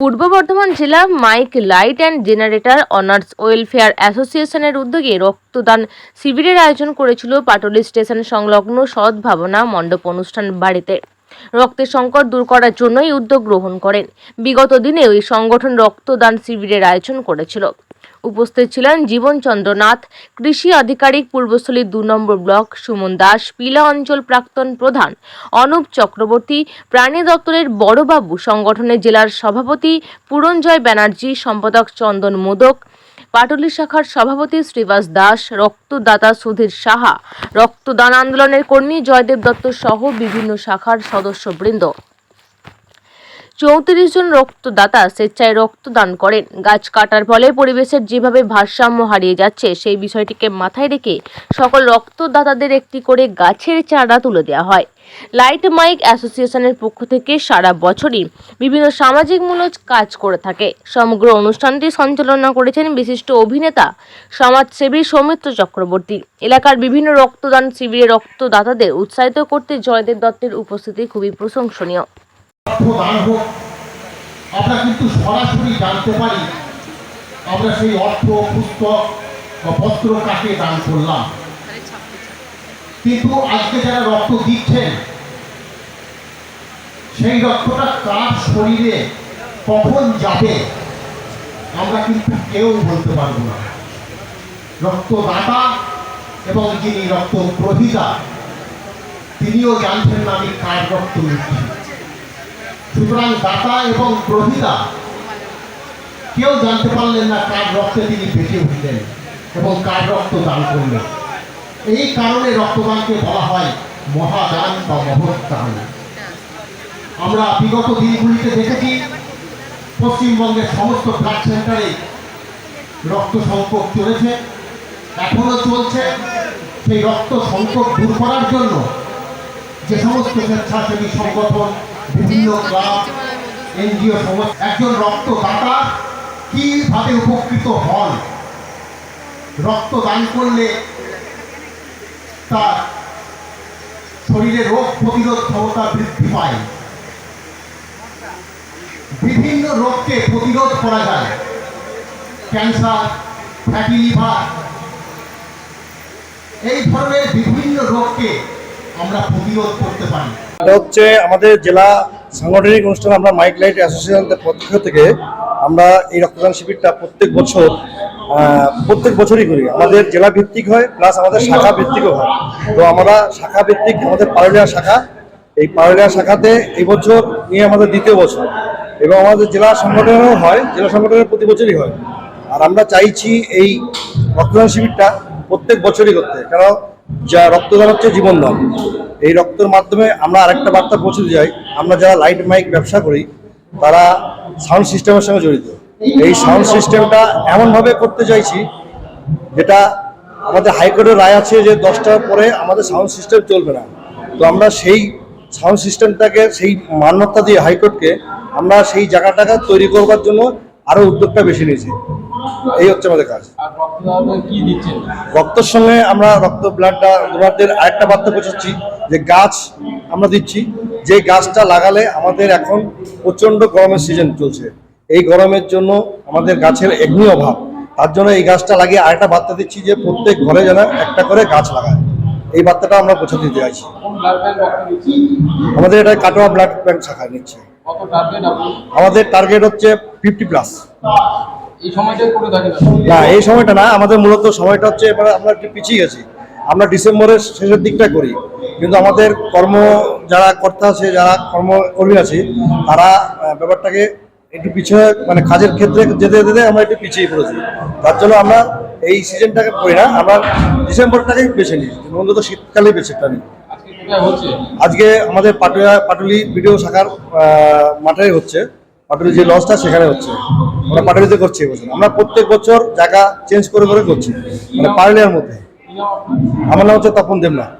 পূর্ব বর্ধমান জেলা mike light and generator owners welfare অ্যাসোসিয়েশনের উদ্যোগে রক্তদান শিবিরের আয়োজন করেছিল পাটুলি স্টেশন সংলগ্ন সদ্ভাবনা মণ্ডপ অনুষ্ঠান বাড়িতে। রক্তের সংকট দূর করার জন্যই উদ্যোগ গ্রহণ করেন। বিগত দিনে ওই সংগঠন রক্তদান শিবিরের আয়োজন করেছিল। উপস্থিত ছিলেন জীবনচন্দ্র নাথ, কৃষি আধিকারিক, পূর্বস্থলী 2 নম্বর ব্লক, সুমন দাস, পিলা অঞ্চল প্রাক্তন প্রধান অনুপ চক্রবর্তী, প্রাণী দপ্তরের বড়বাবু, সংগঠনের জেলার সভাপতি পুরঞ্জয় ব্যানার্জি, সম্পাদক চন্দন মোদক, পাটুলি শাখার সভাপতি শ্রীবাস দাস, রক্তদাতা সুধীর সাহা, রক্তদান আন্দোলনের কর্মী জয়দেব দত্ত সহ বিভিন্ন শাখার সদস্যবৃন্দ। 34 জন রক্তদাতা স্বেচ্ছায় রক্তদান করেন। গাছ কাটার ফলে পরিবেশের যেভাবে ভারসাম্য হারিয়ে যাচ্ছে সেই বিষয়টিকে মাথায় রেখে সকল রক্তদাতাদের একটি করে গাছের চারা তুলে দেওয়া হয়। লাইট মাইক অ্যাসোসিয়েশনের পক্ষ থেকে সারা বছরই বিভিন্ন সামাজিকমূলক কাজ করে থাকে। সমগ্র অনুষ্ঠানটি সঞ্চালনা করেছেন বিশিষ্ট অভিনেতা সমাজসেবী সৌমিত্র চক্রবর্তী। এলাকার বিভিন্ন রক্তদান শিবিরে রক্তদাতাদের উৎসাহিত করতে জয়দেব দত্তের উপস্থিতি খুবই প্রশংসনীয়। দান হোক, আমরা কিন্তু সরাসরি জানতে পারি আমরা সেই অর্থ, পুস্তক বা পত্র কাকে দান করলাম, কিন্তু আজকে যারা রক্ত দিচ্ছেন সেই রক্তটা কার শরীরে কখন যাবে আমরা কিন্তু কেউ বলতে পারবো না। রক্তদাতা এবং যিনি রক্ত গ্রহীতা তিনিও জানছেন না আমি কার রক্ত নিচ্ছি। সুতরাং দাতা এবং গ্রহীতা কেউ জানতে পারলেন না কার রক্তে তিনি বেঁচে উঠলেন এবং কার রক্ত দান করলেন। এই কারণে রক্তদানকে বলা হয় মহাদান বা মহৎ দান। আমরা বিগত দিনগুলিতে দেখেছি পশ্চিমবঙ্গের সমস্ত ব্লাড সেন্টারে রক্ত সংকট চলেছে, এখনো চলছে। সেই রক্ত সংকট দূর করার জন্য যে সমস্ত স্বেচ্ছাসেবী সংগঠন, বিভিন্ন ক্লাব, এনজিও সমস্ত একজন রক্তদাতা কিভাবে উপকৃত হন, রক্তদান করলে তার শরীরে রোগ প্রতিরোধ ক্ষমতা বৃদ্ধি পায়, বিভিন্ন রোগকে প্রতিরোধ করা যায়। ক্যান্সার, ফ্যাটি লিভার, এই ধরনের বিভিন্ন রোগকে আমরা প্রতিরোধ করতে পারি। এটা হচ্ছে আমাদের জেলা সাংগঠনিক অনুষ্ঠান। আমরা মাইক লাইট অ্যাসোসিয়েশনের পক্ষ থেকে আমরা এই রক্তদান শিবিরটা প্রত্যেক বছরই করি। আমাদের জেলা ভিত্তিক হয়, প্লাস আমাদের শাখা ভিত্তিকও হয়। তো আমরা শাখা ভিত্তিক আমাদের পারুলিয়া শাখা, এই পারুলিয়া শাখাতে এই বছর নিয়ে আমাদের 2য় বছর, এবং আমাদের জেলা সংগঠনেরও হয়, জেলা সংগঠনের প্রতি বছরই হয়। আর আমরা চাইছি এই রক্তদান শিবিরটা প্রত্যেক বছরই করতে, কারণ যা রক্তদান হচ্ছে জীবনদান। এই রক্তের মাধ্যমে আমরা আরেকটা বার্তা পৌঁছে যাই। আমরা যারা লাইট মাইক ব্যবসা করি তারা সাউন্ড সিস্টেমের সঙ্গে জড়িত। এই সাউন্ড সিস্টেমটা এমনভাবে করতে চাইছি যেটা আমাদের হাইকোর্টের রায় আছে যে 10টার পরে আমাদের সাউন্ড সিস্টেম চলবে না। তো আমরা সেই সাউন্ড সিস্টেমটাকে, সেই মান্যতা দিয়ে হাইকোর্টকে আমরা সেই জায়গাটাকে তৈরি করবার জন্য আরও উদ্যোগটা বেশি নিয়েছি। এই হচ্ছে আমাদের কাজ। রক্তের সঙ্গে আমরা ব্লাডটা ডোনারদের আরেকটা বার্তা পৌঁছাচ্ছি যে গাছ আমরা দিচ্ছি। যে গাছটা লাগালে আমাদের এখন প্রচণ্ড গরমের সিজন চলছে, এই গরমের জন্য আমাদের গাছের এমনি অভাব, তার জন্য এই গাছটা লাগিয়ে আরেকটা বার্তা দিচ্ছি যে প্রত্যেক ঘরে যেন একটা করে গাছ লাগায়। এই বার্তাটা আমরা পৌঁছাতে দিতে চাইছি। আমাদের এটা কাটোয়া ব্লাড ব্যাংক শাখায় নিচ্ছে। আমাদের টার্গেট হচ্ছে 50+। না, এই সময়টা না, আমাদের মূলত সময়টা হচ্ছে এবারে আমরা একটু পিছিয়ে গেছি। আমরা ডিসেম্বরের শেষের দিকটা করি, কিন্তু আমাদের যারা কর্তা আছে, যারা কর্মকর্মী আছে, তারা ব্যাপারটাকে একটু পিছিয়ে, মানে কাজের ক্ষেত্রে যেতে যেতে আমরা একটু পিছিয়ে পড়েছি। তার জন্য আমরা এই সিজনটাকে করি না, আমরা ডিসেম্বরটাকেই বেছে নিই, অন্তত শীতকালেই বেছেটা নিই। আজকে আমাদের পাটুলি ভিডিও শাখার মাঠে হচ্ছে, পাটুলি যে লজটা সেখানে হচ্ছে। আমরা পাটুলিতে করছি এবছর। আমরা প্রত্যেক বছর জায়গা চেঞ্জ করে করছি, মানে পারুলিয়ার মধ্যে। আমার নাম হচ্ছে তপন দেবনাথ।